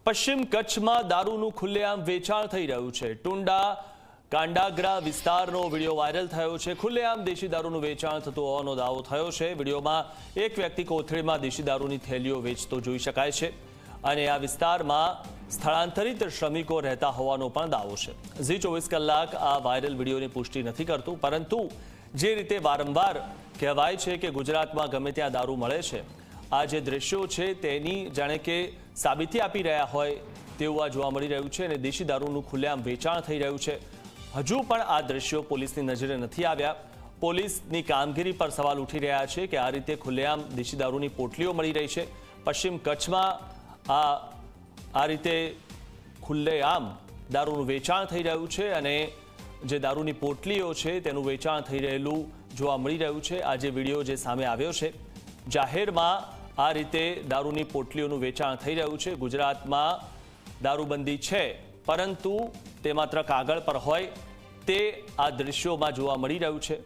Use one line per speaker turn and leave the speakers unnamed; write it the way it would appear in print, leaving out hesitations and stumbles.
પશ્ચિમ કચ્છમાં દારૂનું ખુલ્લેઆમ વેચાણ થઈ રહ્યું છે। ટુંડા કાંડાગરા વિસ્તારનો વિડીયો વાયરલ થયો છે। ખુલ્લેઆમ દેશી દારૂનું વેચાણ થતું હોવાનો દાવો થયો છે। વિડીયોમાં એક વ્યક્તિ કોથળીમાં દેશી દારૂની થેલીઓ વેચતો જોઈ શકાય છે અને આ વિસ્તારમાં સ્થળાંતરિત શ્રમિકો રહેતા હોવાનો પણ દાવો છે। ઝી 24 કલાક આ વાયરલ વિડીયોની પુષ્ટિ નથી કરતું, પરંતુ જે રીતે વારંવાર કહેવાય છે કે ગુજરાતમાં ગમે ત્યાં દારૂ મળે છે, આ જે દ્રશ્યો છે તેની જાણે કે સાબિતી આપી રહ્યા હોય તેવું આ જોવા મળી રહ્યું છે અને દેશી દારૂનું ખુલ્લેઆમ વેચાણ થઈ રહ્યું છે। હજુ પણ આ દ્રશ્યો પોલીસની નજરે નથી આવ્યા। પોલીસની કામગીરી પર સવાલ ઉઠી રહ્યા છે કે આ રીતે ખુલ્લેઆમ દેશી દારૂની પોટલીઓ મળી રહી છે। પશ્ચિમ કચ્છમાં આ રીતે ખુલ્લેઆમ દારૂનું વેચાણ થઈ રહ્યું છે અને જે દારૂની પોટલીઓ છે તેનું વેચાણ થઈ રહેલું જોવા મળી રહ્યું છે। આ જે વિડીયો જે સામે આવ્યો છે, જાહેરમાં આ રીતે દારૂની પોટલીઓનું વેચાણ થઈ રહ્યું છે। ગુજરાતમાં દારૂબંધી છે, પરંતુ તે માત્ર કાગળ પર હોય તે આ દ્રશ્યોમાં જોવા મળી રહ્યું છે।